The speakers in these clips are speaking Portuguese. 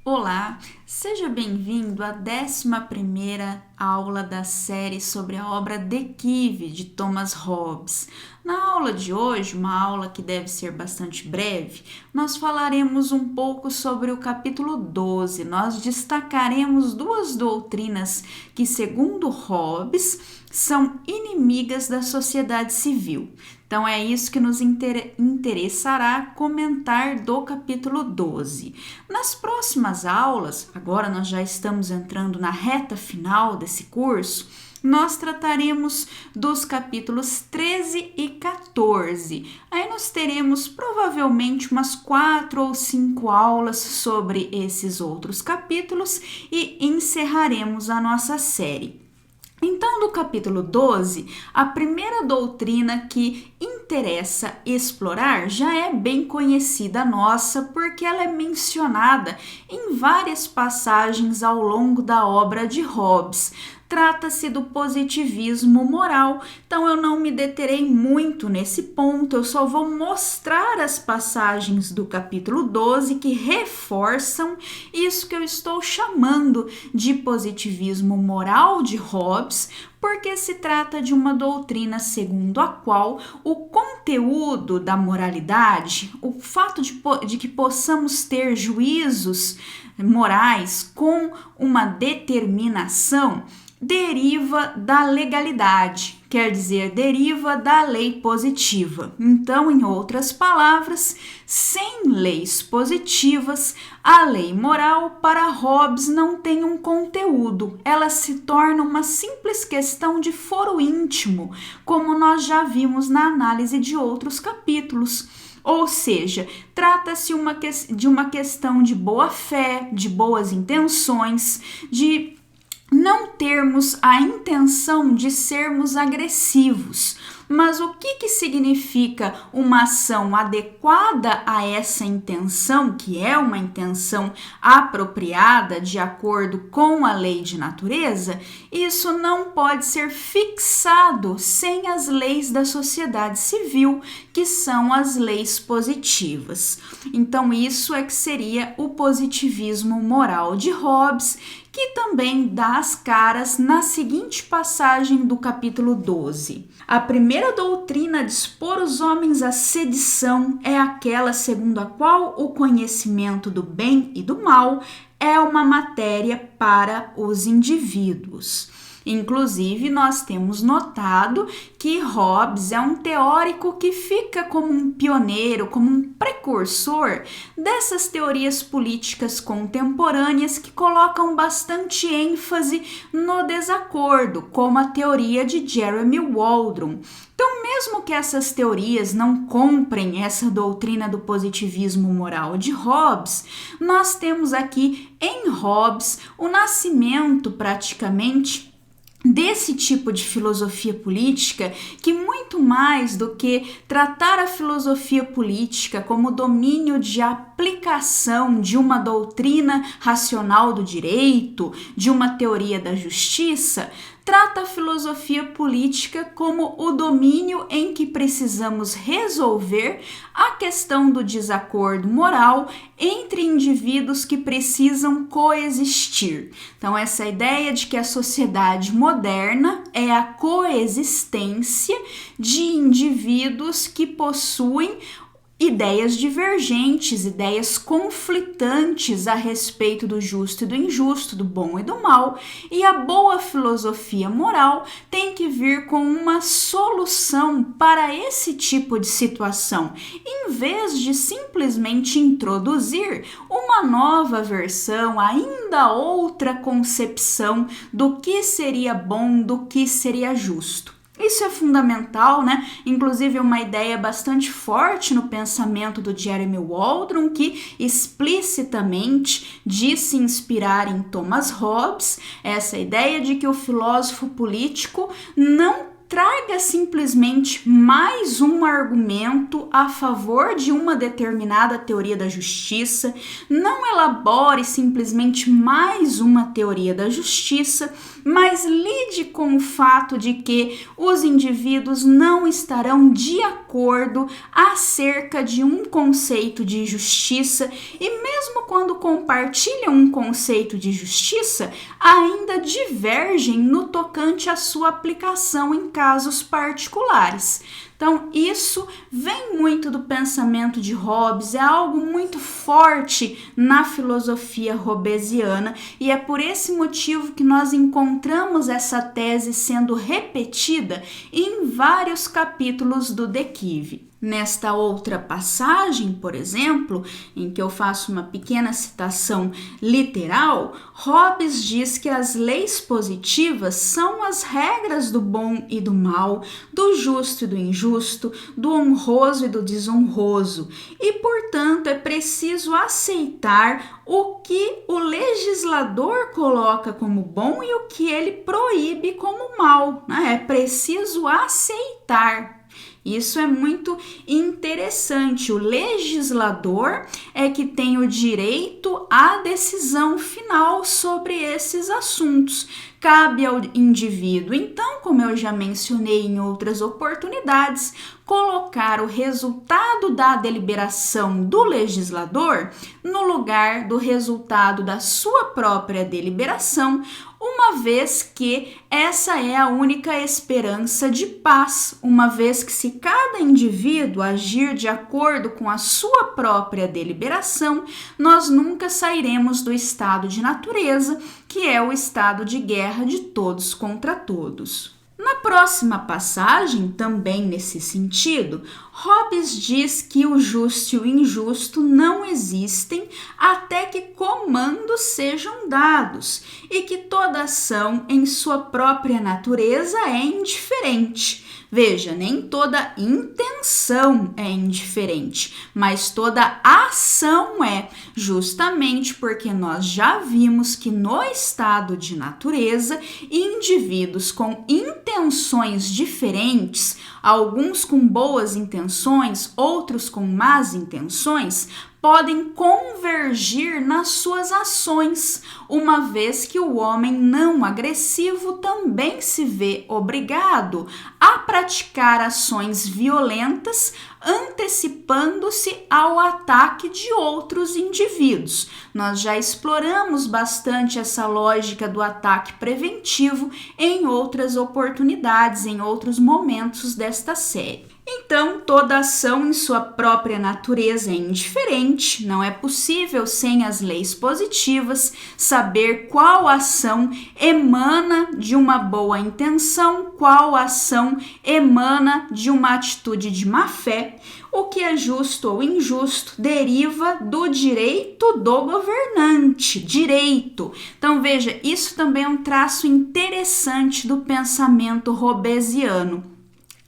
Olá, seja bem-vindo à 11ª aula da série sobre a obra De Quive, de Thomas Hobbes. Na aula de hoje, uma aula que deve ser bastante breve, nós falaremos um pouco sobre o capítulo 12. Nós destacaremos duas doutrinas que, segundo Hobbes, são inimigas da sociedade civil. Então, é isso que nos interessará comentar do capítulo 12. Nas próximas aulas, agora nós já estamos entrando na reta final desse curso, nós trataremos dos capítulos 13 e 14. Aí nós teremos provavelmente umas 4 ou 5 aulas sobre esses outros capítulos e encerraremos a nossa série. Então, do capítulo 12, a primeira doutrina que interessa explorar já é bem conhecida nossa, porque ela é mencionada em várias passagens ao longo da obra de Hobbes. Trata-se do positivismo moral, então eu não me deterei muito nesse ponto, eu só vou mostrar as passagens do capítulo 12 que reforçam isso que eu estou chamando de positivismo moral de Hobbes, porque se trata de uma doutrina segundo a qual o conteúdo da moralidade, o fato de que possamos ter juízos morais com uma determinação, deriva da legalidade, quer dizer, deriva da lei positiva. Então, em outras palavras, sem leis positivas, a lei moral para Hobbes não tem um conteúdo, ela se torna uma simples questão de foro íntimo, como nós já vimos na análise de outros capítulos. Ou seja, trata-se de uma questão de boa fé, de boas intenções, de não termos a intenção de sermos agressivos. Mas o que significa uma ação adequada a essa intenção, que é uma intenção apropriada de acordo com a lei de natureza? Isso não pode ser fixado sem as leis da sociedade civil, que são as leis positivas. Então, isso é que seria o positivismo moral de Hobbes, que também dá as caras na seguinte passagem do capítulo 12. A primeira doutrina a dispor os homens à sedição é aquela segundo a qual o conhecimento do bem e do mal é uma matéria para os indivíduos. Inclusive, nós temos notado que Hobbes é um teórico que fica como um pioneiro, como um precursor dessas teorias políticas contemporâneas que colocam bastante ênfase no desacordo, como a teoria de Jeremy Waldron. Então, mesmo que essas teorias não comprem essa doutrina do positivismo moral de Hobbes, nós temos aqui em Hobbes o nascimento praticamente desse tipo de filosofia política que, muito mais do que tratar a filosofia política como domínio de aplicação de uma doutrina racional do direito, de uma teoria da justiça, trata a filosofia política como o domínio em que precisamos resolver a questão do desacordo moral entre indivíduos que precisam coexistir. Então, essa ideia de que a sociedade moderna é a coexistência de indivíduos que possuem ideias divergentes, ideias conflitantes a respeito do justo e do injusto, do bom e do mal, e a boa filosofia moral tem que vir com uma solução para esse tipo de situação, em vez de simplesmente introduzir uma nova versão, ainda outra concepção do que seria bom, do que seria justo. Isso é fundamental, né? Inclusive uma ideia bastante forte no pensamento do Jeremy Waldron, que explicitamente diz se inspirar em Thomas Hobbes, essa ideia de que o filósofo político não traga simplesmente mais um argumento a favor de uma determinada teoria da justiça, não elabore simplesmente mais uma teoria da justiça, mas lide com o fato de que os indivíduos não estarão de acordo acerca de um conceito de justiça e mesmo quando compartilham um conceito de justiça, ainda divergem no tocante à sua aplicação em casos particulares. Então, isso vem muito do pensamento de Hobbes, é algo muito forte na filosofia hobbesiana e é por esse motivo que nós encontramos essa tese sendo repetida em vários capítulos do De Quive. Nesta outra passagem, por exemplo, em que eu faço uma pequena citação literal, Hobbes diz que as leis positivas são as regras do bom e do mal, do justo e do injusto, do honroso e do desonroso, e, portanto, é preciso aceitar o que o legislador coloca como bom e o que ele proíbe como mal, né? É preciso aceitar. Isso é muito interessante. O legislador é que tem o direito à decisão final sobre esses assuntos. Cabe ao indivíduo, então, como eu já mencionei em outras oportunidades, colocar o resultado da deliberação do legislador no lugar do resultado da sua própria deliberação, uma vez que essa é a única esperança de paz, uma vez que se cada indivíduo agir de acordo com a sua própria deliberação, nós nunca sairemos do estado de natureza, que é o estado de guerra de todos contra todos. Na próxima passagem, também nesse sentido, Hobbes diz que o justo e o injusto não existem até que comandos sejam dados e que toda ação em sua própria natureza é indiferente. Veja, nem toda intenção é indiferente, mas toda ação é, justamente porque nós já vimos que no estado de natureza, indivíduos com intenções diferentes, alguns com boas intenções, outros com más intenções, podem convergir nas suas ações, uma vez que o homem não agressivo também se vê obrigado a praticar ações violentas, antecipando-se ao ataque de outros indivíduos. Nós já exploramos bastante essa lógica do ataque preventivo em outras oportunidades, em outros momentos desta série. Então, toda ação em sua própria natureza é indiferente, não é possível, sem as leis positivas, saber qual ação emana de uma boa intenção, qual ação emana de uma atitude de má fé. O que é justo ou injusto deriva do direito do governante, direito. Então, veja, isso também é um traço interessante do pensamento hobbesiano.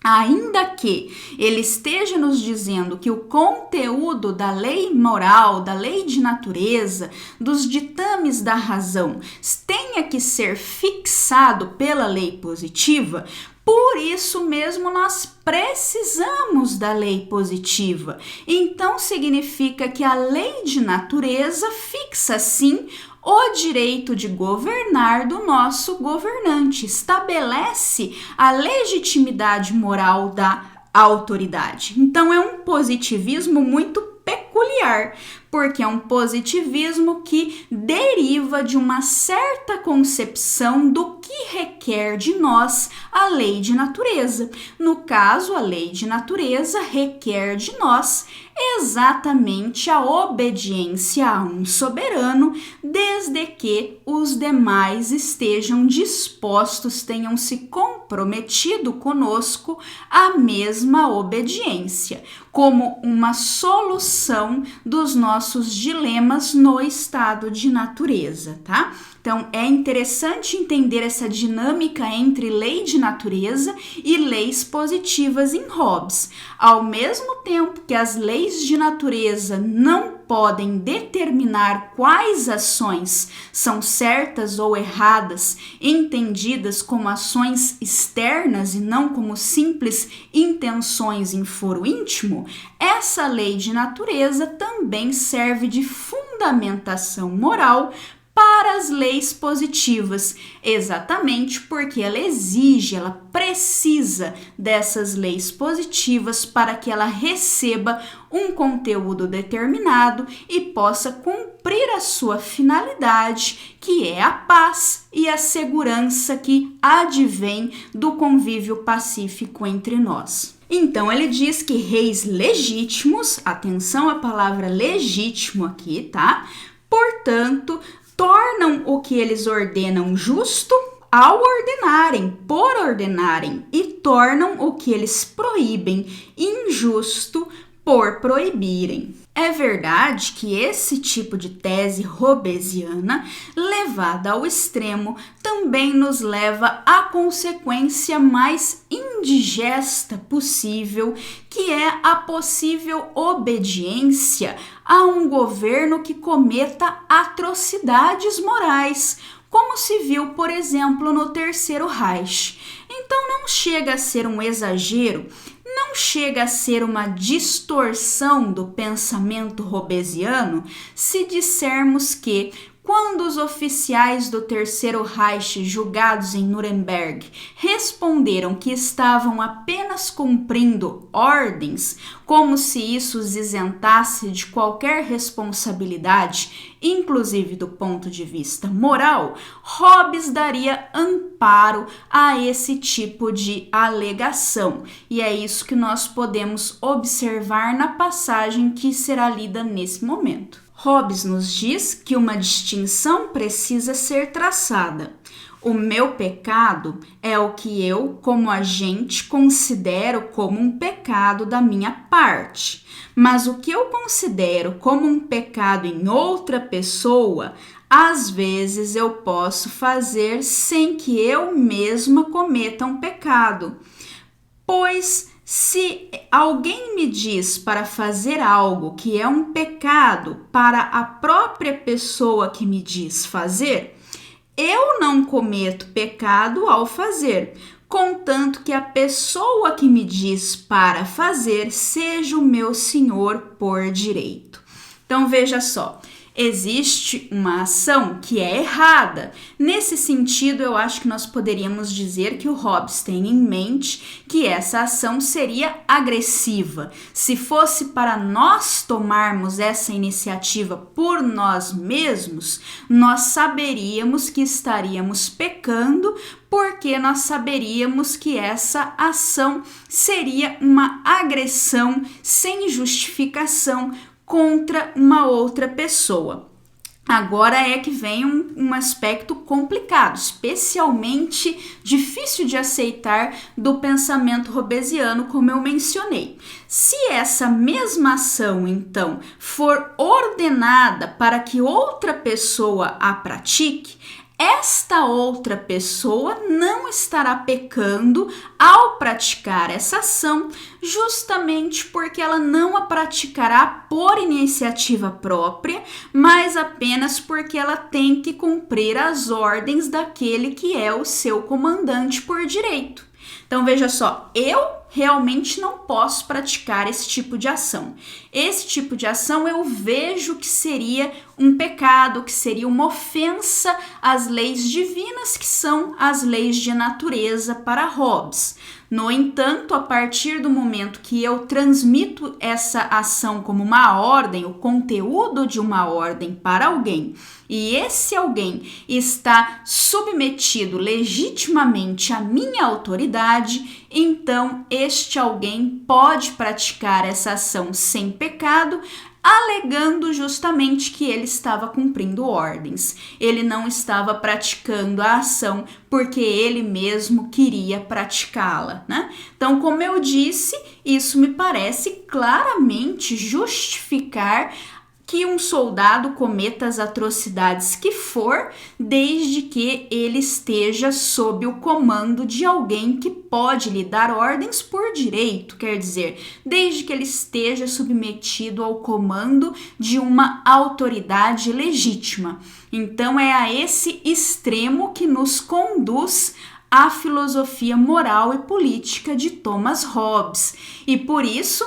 Ainda que ele esteja nos dizendo que o conteúdo da lei moral, da lei de natureza, dos ditames da razão, tenha que ser fixado pela lei positiva, por isso mesmo nós precisamos da lei positiva. Então significa que a lei de natureza fixa, sim, o direito de governar do nosso governante, estabelece a legitimidade moral da autoridade. Então é um positivismo muito peculiar, porque é um positivismo que deriva de uma certa concepção do que requer de nós a lei de natureza. No caso, a lei de natureza requer de nós exatamente a obediência a um soberano, desde que os demais estejam dispostos, tenham se comprometido conosco à mesma obediência, como uma solução dos nossos dilemas no estado de natureza, tá? Então, é interessante entender essa dinâmica entre lei de natureza e leis positivas em Hobbes. Ao mesmo tempo que as leis de natureza não podem determinar quais ações são certas ou erradas, entendidas como ações externas e não como simples intenções em foro íntimo, essa lei de natureza também serve de fundamentação moral para as leis positivas, exatamente porque ela exige, ela precisa dessas leis positivas para que ela receba um conteúdo determinado e possa cumprir a sua finalidade, que é a paz e a segurança que advém do convívio pacífico entre nós. Então, ele diz que reis legítimos, atenção à palavra legítimo aqui, tá? Portanto, tornam o que eles ordenam justo ao ordenarem, por ordenarem, e tornam o que eles proíbem injusto por proibirem. É verdade que esse tipo de tese hobbesiana, levada ao extremo, também nos leva à consequência mais indigesta possível, que é a possível obediência a um governo que cometa atrocidades morais, como se viu, por exemplo, no Terceiro Reich. Então não chega a ser um exagero, não chega a ser uma distorção do pensamento hobbesiano se dissermos que, quando os oficiais do Terceiro Reich julgados em Nuremberg responderam que estavam apenas cumprindo ordens, como se isso os isentasse de qualquer responsabilidade, inclusive do ponto de vista moral, Hobbes daria amparo a esse tipo de alegação. E é isso que nós podemos observar na passagem que será lida nesse momento. Hobbes nos diz que uma distinção precisa ser traçada. O meu pecado é o que eu, como agente, considero como um pecado da minha parte. Mas o que eu considero como um pecado em outra pessoa, às vezes eu posso fazer sem que eu mesma cometa um pecado. Pois se alguém me diz para fazer algo que é um pecado para a própria pessoa que me diz fazer, eu não cometo pecado ao fazer, contanto que a pessoa que me diz para fazer seja o meu senhor por direito. Então veja só, existe uma ação que é errada. Nesse sentido, eu acho que nós poderíamos dizer que o Hobbes tem em mente que essa ação seria agressiva. Se fosse para nós tomarmos essa iniciativa por nós mesmos, nós saberíamos que estaríamos pecando, porque nós saberíamos que essa ação seria uma agressão sem justificação contra uma outra pessoa. Agora é que vem um aspecto complicado, especialmente difícil de aceitar do pensamento hobbesiano, como eu mencionei. Se essa mesma ação, então, for ordenada para que outra pessoa a pratique, esta outra pessoa não estará pecando ao praticar essa ação, justamente porque ela não a praticará por iniciativa própria, mas apenas porque ela tem que cumprir as ordens daquele que é o seu comandante por direito. Então veja só, eu realmente não posso praticar esse tipo de ação. Esse tipo de ação eu vejo que seria um pecado, que seria uma ofensa às leis divinas, que são as leis de natureza para Hobbes. No entanto, a partir do momento que eu transmito essa ação como uma ordem, o conteúdo de uma ordem para alguém, e esse alguém está submetido legitimamente à minha autoridade, então este alguém pode praticar essa ação sem pecado, alegando justamente que ele estava cumprindo ordens. Ele não estava praticando a ação porque ele mesmo queria praticá-la, né? Então, como eu disse, isso me parece claramente justificar que um soldado cometa as atrocidades que for, desde que ele esteja sob o comando de alguém que pode lhe dar ordens por direito, quer dizer, desde que ele esteja submetido ao comando de uma autoridade legítima. Então é a esse extremo que nos conduz a filosofia moral e política de Thomas Hobbes. E por isso,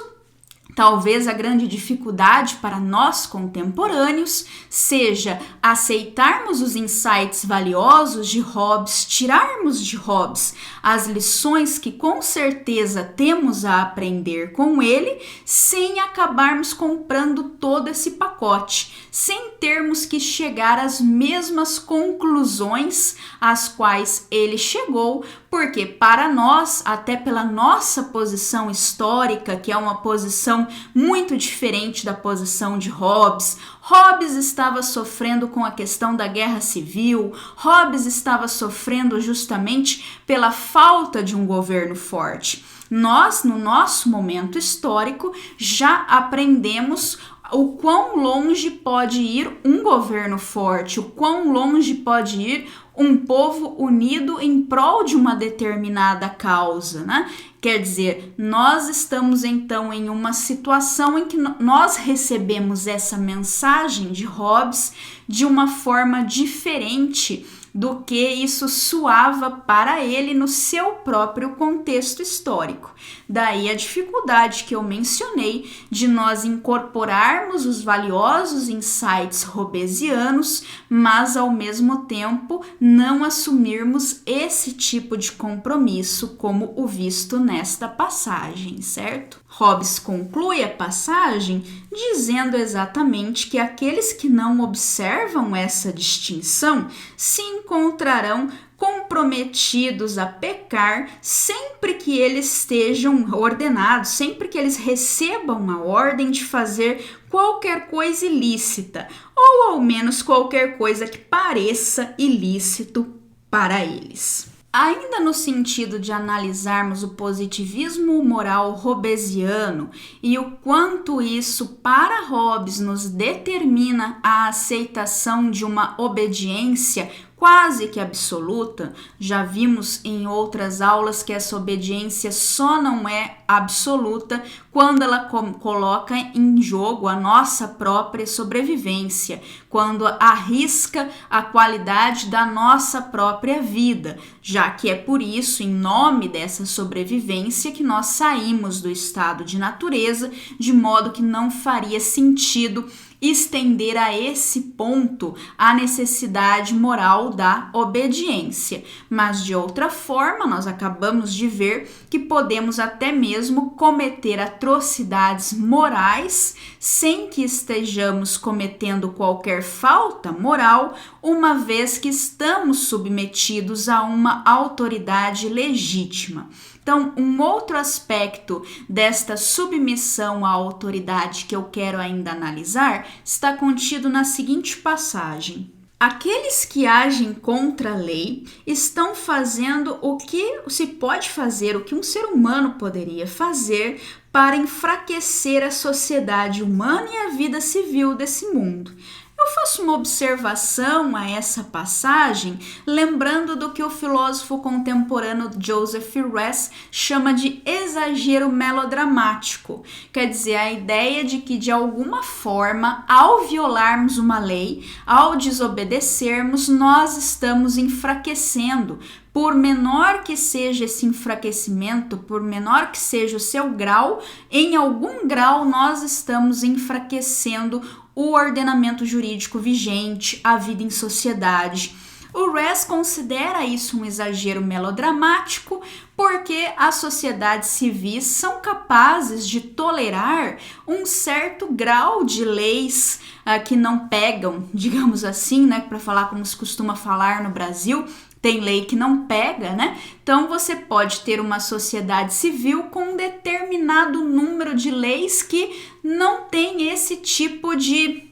talvez a grande dificuldade para nós contemporâneos seja aceitarmos os insights valiosos de Hobbes, tirarmos de Hobbes as lições que com certeza temos a aprender com ele, sem acabarmos comprando todo esse pacote, sem termos que chegar às mesmas conclusões às quais ele chegou, porque para nós, até pela nossa posição histórica, que é uma posição muito diferente da posição de Hobbes, Hobbes estava sofrendo com a questão da guerra civil, Hobbes estava sofrendo justamente pela falta de um governo forte. Nós, no nosso momento histórico, já aprendemos o quão longe pode ir um governo forte, o quão longe pode ir um povo unido em prol de uma determinada causa, né? Quer dizer, nós estamos então em uma situação em que nós recebemos essa mensagem de Hobbes de uma forma diferente do que isso soava para ele no seu próprio contexto histórico. Daí a dificuldade que eu mencionei de nós incorporarmos os valiosos insights hobbesianos, mas ao mesmo tempo não assumirmos esse tipo de compromisso como o visto nesta passagem, certo? Hobbes conclui a passagem dizendo exatamente que aqueles que não observam essa distinção se encontrarão comprometidos a pecar sempre que eles estejam ordenados, sempre que eles recebam a ordem de fazer qualquer coisa ilícita, ou ao menos qualquer coisa que pareça ilícito para eles. Ainda no sentido de analisarmos o positivismo moral hobbesiano e o quanto isso para Hobbes nos determina a aceitação de uma obediência quase que absoluta, já vimos em outras aulas que essa obediência só não é absoluta quando ela coloca em jogo a nossa própria sobrevivência, quando arrisca a qualidade da nossa própria vida, já que é por isso, em nome dessa sobrevivência, que nós saímos do estado de natureza, de modo que não faria sentido estender a esse ponto a necessidade moral da obediência. Mas de outra forma, nós acabamos de ver que podemos até mesmo cometer atrocidades morais sem que estejamos cometendo qualquer falta moral, uma vez que estamos submetidos a uma autoridade legítima. Então, um outro aspecto desta submissão à autoridade que eu quero ainda analisar está contido na seguinte passagem. Aqueles que agem contra a lei estão fazendo o que se pode fazer, o que um ser humano poderia fazer para enfraquecer a sociedade humana e a vida civil desse mundo. Eu faço uma observação a essa passagem, lembrando do que o filósofo contemporâneo Joseph Res chama de exagero melodramático. Quer dizer, a ideia de que, de alguma forma, ao violarmos uma lei, ao desobedecermos, nós estamos enfraquecendo. Por menor que seja esse enfraquecimento, por menor que seja o seu grau, em algum grau nós estamos enfraquecendo o ordenamento jurídico vigente, a vida em sociedade. O Res considera isso um exagero melodramático porque as sociedades civis são capazes de tolerar um certo grau de leis que não pegam, digamos assim, né, para falar como se costuma falar no Brasil, tem lei que não pega, né? Então você pode ter uma sociedade civil com um determinado número de leis que não tem esse tipo de,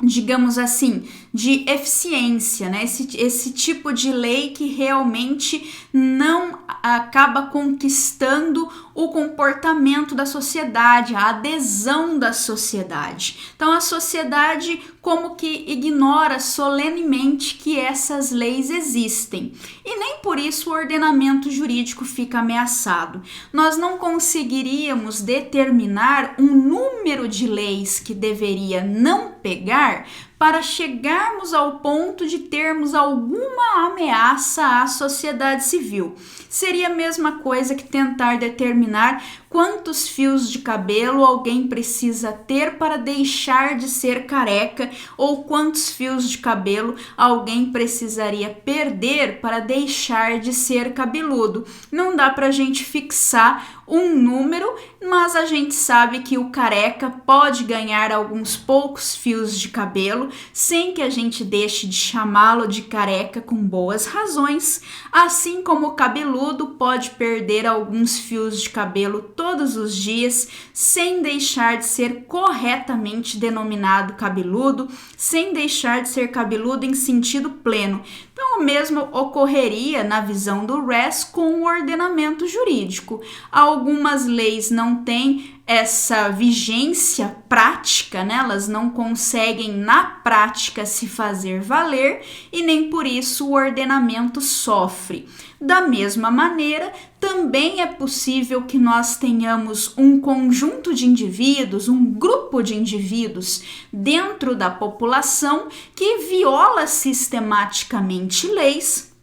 digamos assim, de eficiência, né? Esse tipo de lei que realmente não acaba conquistando o comportamento da sociedade, a adesão da sociedade. Então a sociedade como que ignora solenemente que essas leis existem. E nem por isso o ordenamento jurídico fica ameaçado. Nós não conseguiríamos determinar um número de leis que deveria não pegar para chegarmos ao ponto de termos alguma ameaça à sociedade civil. Seria a mesma coisa que tentar determinar quantos fios de cabelo alguém precisa ter para deixar de ser careca ou quantos fios de cabelo alguém precisaria perder para deixar de ser cabeludo. Não dá para a gente fixar um número, mas a gente sabe que o careca pode ganhar alguns poucos fios de cabelo sem que a gente deixe de chamá-lo de careca com boas razões, assim como o cabeludo pode perder alguns fios de cabelo todos os dias sem deixar de ser corretamente denominado cabeludo, sem deixar de ser cabeludo em sentido pleno. Então, o mesmo ocorreria na visão do Res com o ordenamento jurídico. Algumas leis não têm essa vigência prática, né? Elas não conseguem na prática se fazer valer e nem por isso o ordenamento sofre. Da mesma maneira, também é possível que nós tenhamos um conjunto de indivíduos, um grupo de indivíduos dentro da população que viola sistematicamente leis.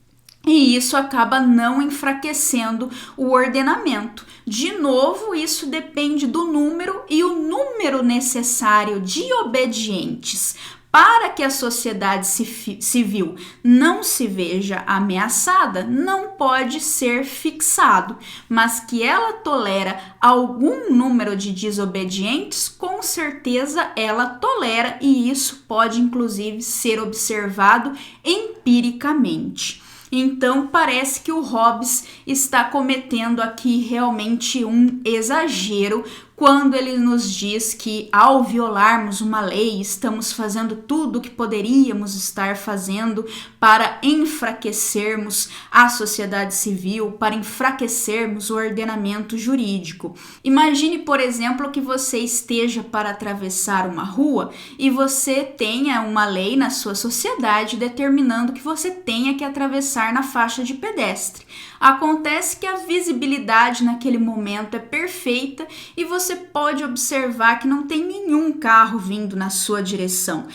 E isso acaba não enfraquecendo o ordenamento. De novo, isso depende do número e o número necessário de obedientes para que a sociedade civil não se veja ameaçada, não pode ser fixado, mas que ela tolera algum número de desobedientes, com certeza ela tolera, e isso pode inclusive ser observado empiricamente. Então, parece que o Hobbes está cometendo aqui realmente um exagero quando ele nos diz que ao violarmos uma lei, estamos fazendo tudo o que poderíamos estar fazendo para enfraquecermos a sociedade civil, para enfraquecermos o ordenamento jurídico. Imagine, por exemplo, que você esteja para atravessar uma rua e você tenha uma lei na sua sociedade determinando que você tenha que atravessar na faixa de pedestre. Acontece que a visibilidade naquele momento é perfeita e você pode observar que não tem nenhum carro vindo na sua direção.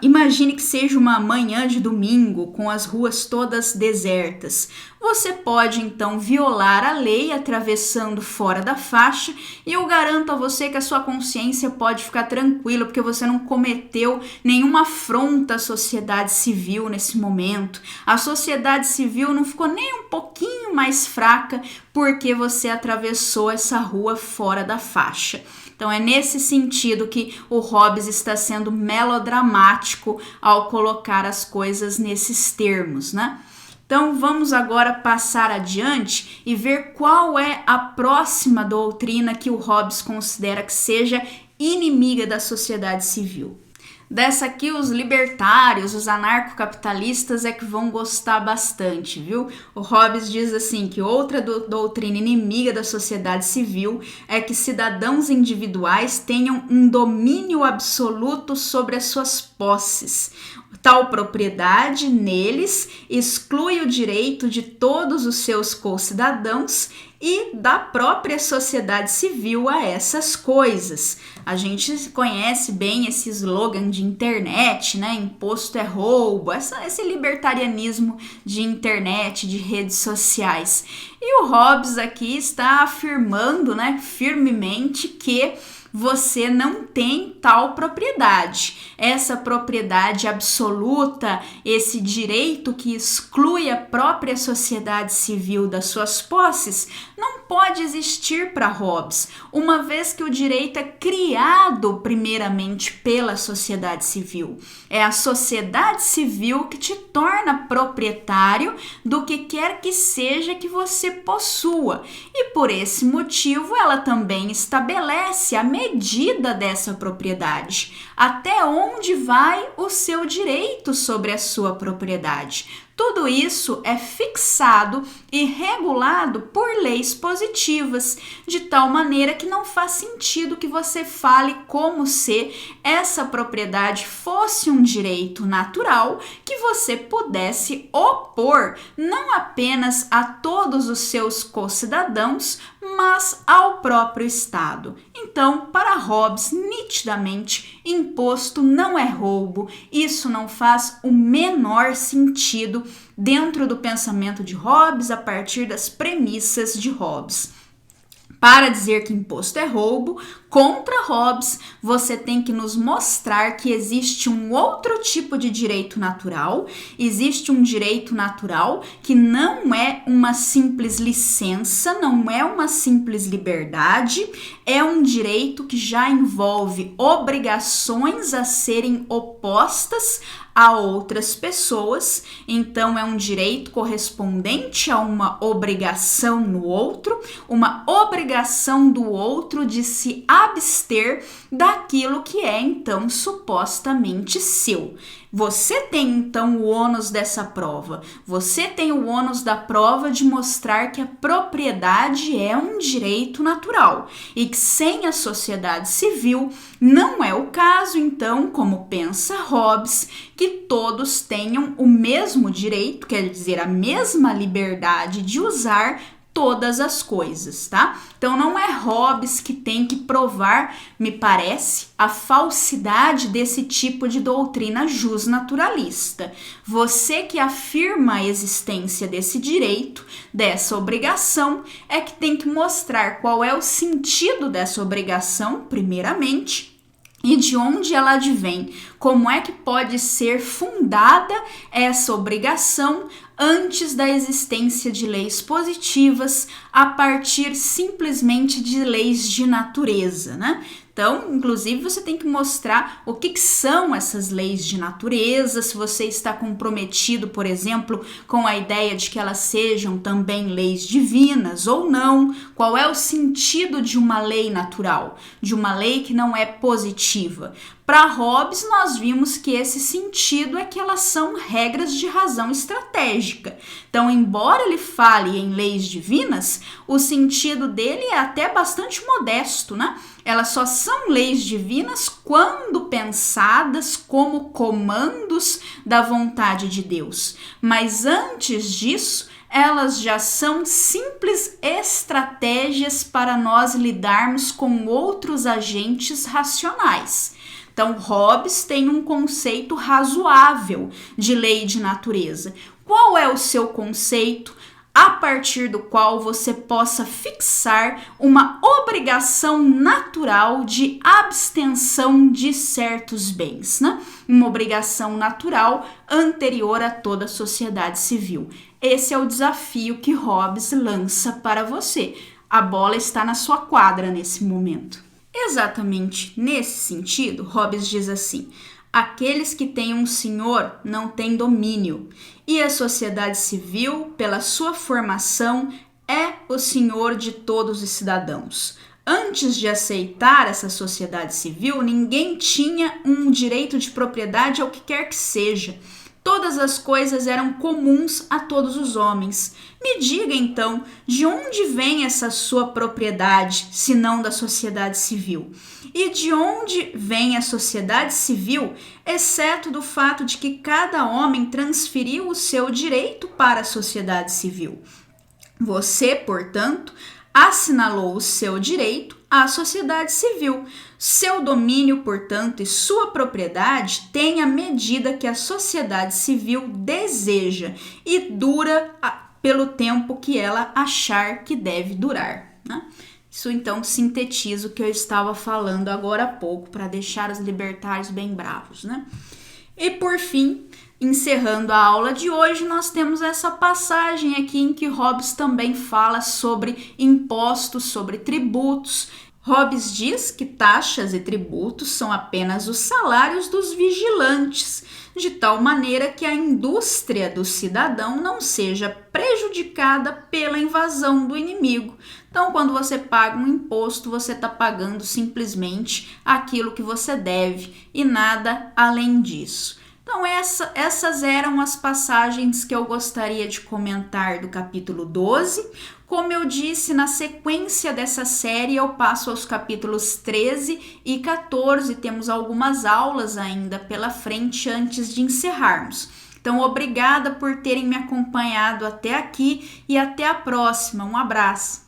Imagine que seja uma manhã de domingo com as ruas todas desertas. Você pode então violar a lei atravessando fora da faixa e eu garanto a você que a sua consciência pode ficar tranquila porque você não cometeu nenhuma afronta à sociedade civil nesse momento. A sociedade civil não ficou nem um pouquinho mais fraca porque você atravessou essa rua fora da faixa. Então é nesse sentido que o Hobbes está sendo melodramático ao colocar as coisas nesses termos, né? Então vamos agora passar adiante e ver qual é a próxima doutrina que o Hobbes considera que seja inimiga da sociedade civil. Dessa aqui os libertários, os anarcocapitalistas é que vão gostar bastante, viu? O Hobbes diz assim que outra doutrina inimiga da sociedade civil é que cidadãos individuais tenham um domínio absoluto sobre as suas posses. Tal propriedade neles exclui o direito de todos os seus concidadãos e da própria sociedade civil a essas coisas. A gente conhece bem esse slogan de internet, né? Imposto é roubo, esse libertarianismo de internet, de redes sociais. E o Hobbes aqui está afirmando, né, firmemente que você não tem tal propriedade. Essa propriedade absoluta, esse direito que exclui a própria sociedade civil das suas posses, não pode existir para Hobbes, uma vez que o direito é criado primeiramente pela sociedade civil. É a sociedade civil que te torna proprietário do que quer que seja que você possua. E por esse motivo ela também estabelece a medida dessa propriedade, até onde vai o seu direito sobre a sua propriedade. Tudo isso é fixado e regulado por leis positivas, de tal maneira que não faz sentido que você fale como se essa propriedade fosse um direito natural que você pudesse opor não apenas a todos os seus co-cidadãos, mas ao próprio Estado. Então, para Hobbes, nitidamente, imposto não é roubo, isso não faz o menor sentido dentro do pensamento de Hobbes, a partir das premissas de Hobbes. Para dizer que imposto é roubo, contra Hobbes, você tem que nos mostrar que existe um outro tipo de direito natural, existe um direito natural que não é uma simples licença, não é uma simples liberdade, é um direito que já envolve obrigações a serem opostas a outras pessoas, então é um direito correspondente a uma obrigação no outro, uma obrigação do outro de se abster daquilo que é então supostamente seu. Você tem então o ônus dessa prova, você tem o ônus da prova de mostrar que a propriedade é um direito natural e que sem a sociedade civil não é o caso, então, como pensa Hobbes, que todos tenham o mesmo direito, quer dizer, a mesma liberdade de usar todas as coisas, tá? Então não é Hobbes que tem que provar, me parece, a falsidade desse tipo de doutrina justnaturalista. Você que afirma a existência desse direito, dessa obrigação, é que tem que mostrar qual é o sentido dessa obrigação, primeiramente, e de onde ela advém, como é que pode ser fundada essa obrigação antes da existência de leis positivas, a partir simplesmente de leis de natureza, né? Então, inclusive, você tem que mostrar o que são essas leis de natureza, se você está comprometido, por exemplo, com a ideia de que elas sejam também leis divinas ou não, qual é o sentido de uma lei natural, de uma lei que não é positiva. Para Hobbes, nós vimos que esse sentido é que elas são regras de razão estratégica. Então, embora ele fale em leis divinas, o sentido dele é até bastante modesto, né? Elas só são leis divinas quando pensadas como comandos da vontade de Deus. Mas antes disso, elas já são simples estratégias para nós lidarmos com outros agentes racionais. Então, Hobbes tem um conceito razoável de lei de natureza. Qual é o seu conceito a partir do qual você possa fixar uma obrigação natural de abstenção de certos bens, né? Uma obrigação natural anterior a toda a sociedade civil. Esse é o desafio que Hobbes lança para você. A bola está na sua quadra nesse momento. Exatamente nesse sentido, Hobbes diz assim: aqueles que têm um senhor não têm domínio, e a sociedade civil, pela sua formação, é o senhor de todos os cidadãos. Antes de aceitar essa sociedade civil, ninguém tinha um direito de propriedade ao que quer que seja. Todas as coisas eram comuns a todos os homens. Me diga, então, de onde vem essa sua propriedade, se não da sociedade civil? E de onde vem a sociedade civil, exceto do fato de que cada homem transferiu o seu direito para a sociedade civil? Você, portanto, assinalou o seu direito à sociedade civil. Seu domínio, portanto, e sua propriedade têm a medida que a sociedade civil deseja e dura pelo tempo que ela achar que deve durar, né? Isso, então, sintetiza o que eu estava falando agora há pouco, para deixar os libertários bem bravos, né? E, por fim, encerrando a aula de hoje, nós temos essa passagem aqui em que Hobbes também fala sobre impostos, sobre tributos. Hobbes diz que taxas e tributos são apenas os salários dos vigilantes, de tal maneira que a indústria do cidadão não seja prejudicada pela invasão do inimigo. Então, quando você paga um imposto, você está pagando simplesmente aquilo que você deve e nada além disso. Então, essas eram as passagens que eu gostaria de comentar do capítulo 12. Como eu disse, na sequência dessa série eu passo aos capítulos 13 e 14. Temos algumas aulas ainda pela frente antes de encerrarmos. Então, obrigada por terem me acompanhado até aqui e até a próxima. Um abraço!